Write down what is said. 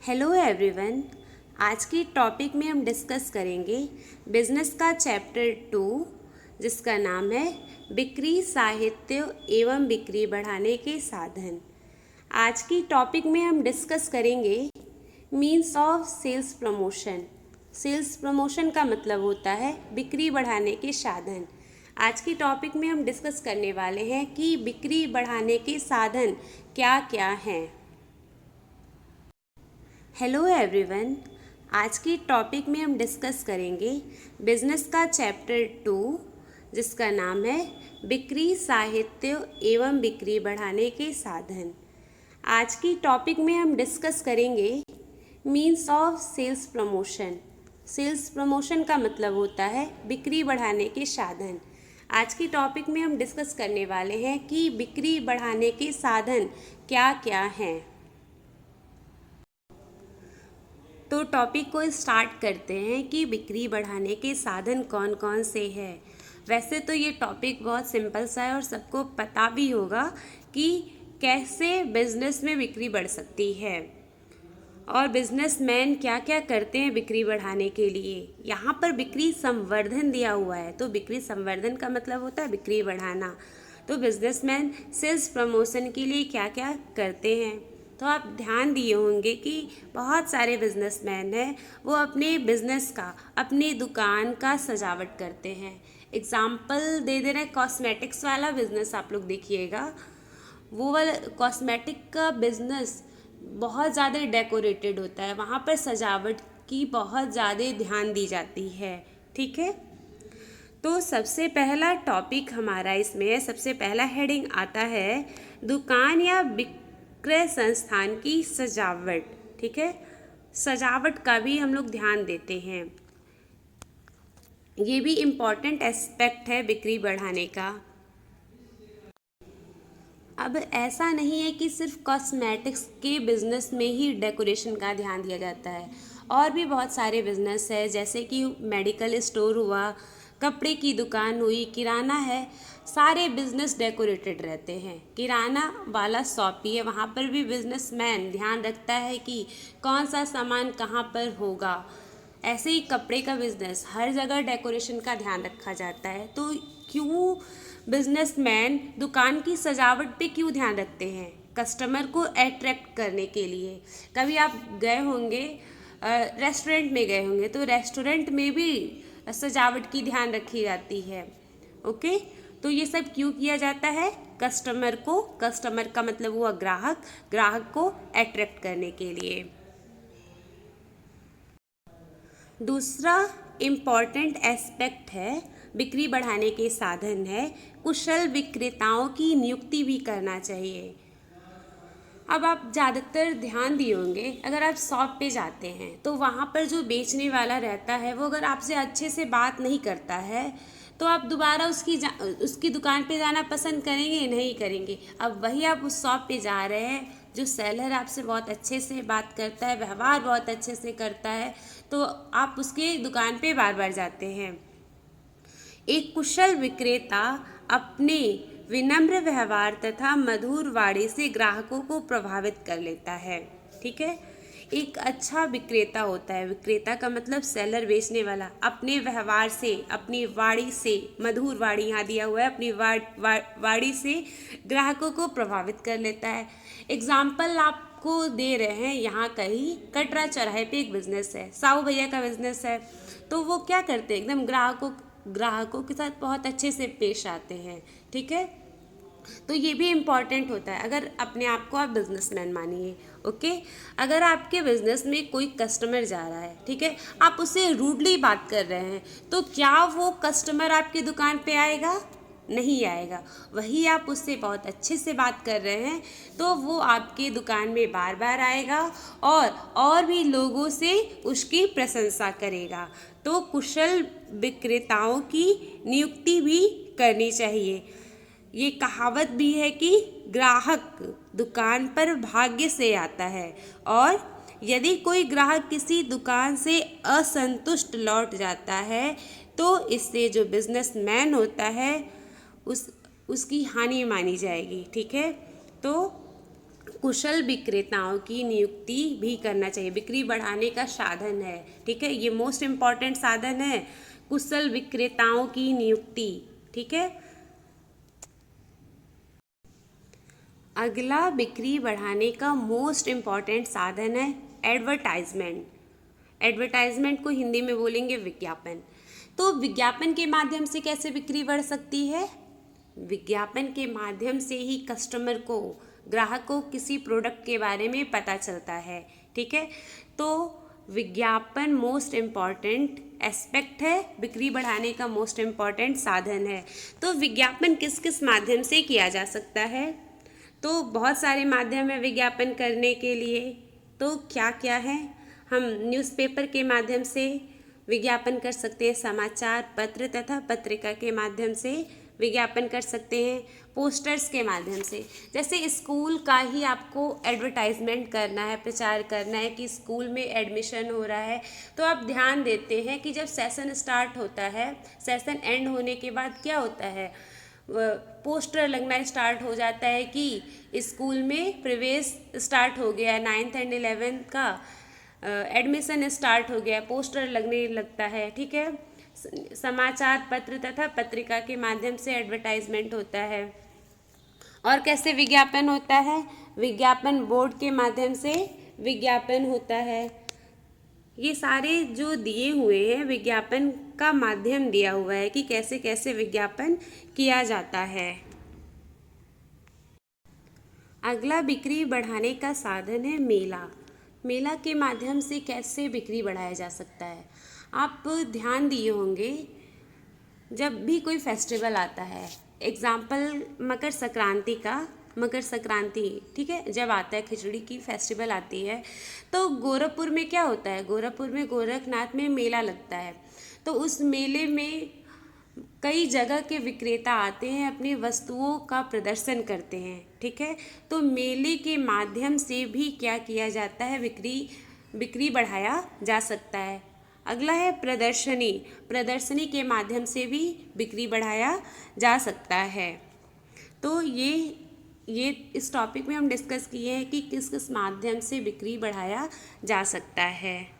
Hello everyone. आज की topic में हम डिस्कस करेंगे बिजनेस का चैप्टर 2 जिसका नाम है बिक्री साहित्य एवं बिक्री बढ़ाने के साधन। आज की टॉपिक में हम डिस्कस करेंगे means of sales promotion. Sales promotion का मतलब होता है बिक्री बढ़ाने के साधन। आज की टॉपिक में हम डिस्कस करने वाले हैं कि बिक्री बढ़ाने के साधन क्या क्या हैं। Hello everyone. आज की टॉपिक में हम डिस्कस करेंगे बिजनेस का चैप्टर 2 जिसका नाम है बिक्री साहित्य एवं बिक्री बढ़ाने के साधन। आज की टॉपिक में हम डिस्कस करेंगे means of sales promotion. Sales promotion का मतलब होता है बिक्री बढ़ाने के साधन। आज की टॉपिक में हम डिस्कस करने वाले हैं कि बिक्री बढ़ाने के साधन क्या क्या हैं। तो टॉपिक को स्टार्ट करते हैं कि बिक्री बढ़ाने के साधन कौन कौन से हैं। वैसे तो ये टॉपिक बहुत सिंपल सा है और सबको पता भी होगा कि कैसे बिजनेस में बिक्री बढ़ सकती है और बिजनेसमैन क्या क्या करते हैं बिक्री बढ़ाने के लिए। यहाँ पर बिक्री संवर्धन दिया हुआ है, तो बिक्री संवर्धन का मतलब होता है बिक्री बढ़ाना। तो बिजनेसमैन सेल्स प्रमोशन के लिए क्या क्या करते हैं, तो आप ध्यान दिए होंगे कि बहुत सारे बिजनेसमैन हैं वो अपने बिजनेस का, अपनी दुकान का सजावट करते हैं। एग्जाम्पल दे रहे हैं, कॉस्मेटिक्स वाला बिजनेस आप लोग देखिएगा, वो वाला कॉस्मेटिक का बिजनेस बहुत ज़्यादा डेकोरेटेड होता है, वहाँ पर सजावट की बहुत ज़्यादा ध्यान दी जाती है। ठीक है, तो सबसे पहला टॉपिक हमारा इसमें है, सबसे पहला हेडिंग आता है दुकान या विक्रय संस्थान की सजावट। ठीक है, सजावट का भी हम लोग ध्यान देते हैं, ये भी इम्पॉर्टेंट एस्पेक्ट है बिक्री बढ़ाने का। अब ऐसा नहीं है कि सिर्फ कॉस्मेटिक्स के बिज़नेस में ही डेकोरेशन का ध्यान दिया जाता है, और भी बहुत सारे बिज़नेस है, जैसे कि मेडिकल स्टोर हुआ, कपड़े की दुकान हुई, किराना है, सारे बिज़नेस डेकोरेटेड रहते हैं। किराना वाला शॉप ही है, वहाँ पर भी बिजनेसमैन ध्यान रखता है कि कौन सा सामान कहाँ पर होगा। ऐसे ही कपड़े का बिज़नेस, हर जगह डेकोरेशन का ध्यान रखा जाता है। तो क्यों बिजनेसमैन दुकान की सजावट पे क्यों ध्यान रखते हैं? कस्टमर को अट्रैक्ट करने के लिए। कभी आप गए होंगे रेस्टोरेंट में गए होंगे, तो रेस्टोरेंट में भी सजावट की ध्यान रखी जाती है। ओके, तो ये सब क्यों किया जाता है? कस्टमर को, कस्टमर का मतलब हुआ ग्राहक, ग्राहक को अट्रैक्ट करने के लिए। दूसरा इम्पॉर्टेंट एस्पेक्ट है बिक्री बढ़ाने के साधन है कुशल विक्रेताओं की नियुक्ति भी करना चाहिए। अब आप ज़्यादातर ध्यान दिए होंगे, अगर आप शॉप पे जाते हैं तो वहाँ पर जो बेचने वाला रहता है वो अगर आपसे अच्छे से बात नहीं करता है तो आप दोबारा उसकी दुकान पे जाना पसंद करेंगे? नहीं करेंगे। अब वही आप उस शॉप पे जा रहे हैं, जो सेलर आपसे बहुत अच्छे से बात करता है, व्यवहार बहुत अच्छे से करता है, तो आप उसके दुकान पे बार बार जाते हैं। एक कुशल विक्रेता अपने विनम्र व्यवहार तथा मधुर वाणी से ग्राहकों को प्रभावित कर लेता है। ठीक है, एक अच्छा विक्रेता होता है, विक्रेता का मतलब सेलर, बेचने वाला, अपने व्यवहार से, अपनी वाणी से, मधुर वाणी यहाँ दिया हुआ है, अपनी वाणी से ग्राहकों को प्रभावित कर लेता है। एग्जाम्पल आपको दे रहे हैं, यहाँ कहीं कटरा चौराहे पे एक बिजनेस है, साहू भैया का बिजनेस है, तो वो क्या करते हैं, एकदम ग्राहकों के साथ बहुत अच्छे से पेश आते हैं। ठीक है, तो ये भी इम्पॉर्टेंट होता है अगर अपने आप को आप बिजनेसमैन मानिए। ओके, अगर आपके बिजनेस में कोई कस्टमर जा रहा है, ठीक है, आप उससे रूडली बात कर रहे हैं, तो क्या वो कस्टमर आपकी दुकान पे आएगा? नहीं आएगा। वही आप उससे बहुत अच्छे से बात कर रहे हैं तो वो आपके दुकान में बार बार आएगा और भी लोगों से उसकी प्रशंसा करेगा। तो कुशल विक्रेताओं की नियुक्ति भी करनी चाहिए। ये कहावत भी है कि ग्राहक दुकान पर भाग्य से आता है, और यदि कोई ग्राहक किसी दुकान से असंतुष्ट लौट जाता है तो इससे जो बिजनेसमैन होता है उसकी हानि मानी जाएगी। ठीक है, तो कुशल विक्रेताओं की नियुक्ति भी करना चाहिए। बिक्री बढ़ाने का साधन है, ठीक है, ये मोस्ट इम्पॉर्टेंट साधन है, कुशल विक्रेताओं की नियुक्ति, ठीक है। अगला बिक्री बढ़ाने का मोस्ट इम्पॉर्टेंट साधन है एडवर्टाइजमेंट। एडवर्टाइजमेंट को हिंदी में बोलेंगे विज्ञापन। तो विज्ञापन के माध्यम से कैसे बिक्री बढ़ सकती है? विज्ञापन के माध्यम से ही कस्टमर को, ग्राहक को किसी प्रोडक्ट के बारे में पता चलता है, ठीक है। तो विज्ञापन मोस्ट इम्पॉर्टेंट एस्पेक्ट है, बिक्री बढ़ाने का मोस्ट इम्पॉर्टेंट साधन है। तो विज्ञापन किस किस माध्यम से किया जा सकता है? तो बहुत सारे माध्यम है विज्ञापन करने के लिए। तो क्या क्या है? हम न्यूज़पेपर के माध्यम से विज्ञापन कर सकते हैं, समाचार पत्र तथा पत्रिका के माध्यम से विज्ञापन कर सकते हैं, पोस्टर्स के माध्यम से। जैसे स्कूल का ही आपको एडवर्टाइजमेंट करना है, प्रचार करना है कि स्कूल में एडमिशन हो रहा है, तो आप ध्यान देते हैं कि जब सेशन स्टार्ट होता है, सेशन एंड होने के बाद क्या होता है, पोस्टर लगना स्टार्ट हो जाता है कि स्कूल में प्रवेश स्टार्ट हो गया है, 9th and 11th का एडमिशन स्टार्ट हो गया, पोस्टर लगने लगता है, ठीक है। समाचार पत्र तथा पत्रिका के माध्यम से एडवर्टाइजमेंट होता है। और कैसे विज्ञापन होता है? विज्ञापन बोर्ड के माध्यम से विज्ञापन होता है। ये सारे जो दिए हुए हैं विज्ञापन का माध्यम दिया हुआ है कि कैसे कैसे विज्ञापन किया जाता है। अगला बिक्री बढ़ाने का साधन है मेला। मेला के माध्यम से कैसे बिक्री बढ़ाया जा सकता है? आप ध्यान दिए होंगे, जब भी कोई फेस्टिवल आता है, एग्जाम्पल मकर संक्रांति का, मकर संक्रांति, ठीक है, जब आता है खिचड़ी की फेस्टिवल आती है, तो गोरखपुर में क्या होता है, गोरखपुर में गोरखनाथ में मेला लगता है। तो उस मेले में कई जगह के विक्रेता आते हैं, अपनी वस्तुओं का प्रदर्शन करते हैं, ठीक है। तो मेले के माध्यम से भी क्या किया जाता है, बिक्री बढ़ाया जा सकता है। अगला है प्रदर्शनी। प्रदर्शनी के माध्यम से भी बिक्री बढ़ाया जा सकता है। तो ये इस टॉपिक में हम डिस्कस किए हैं कि किस किस माध्यम से बिक्री बढ़ाया जा सकता है।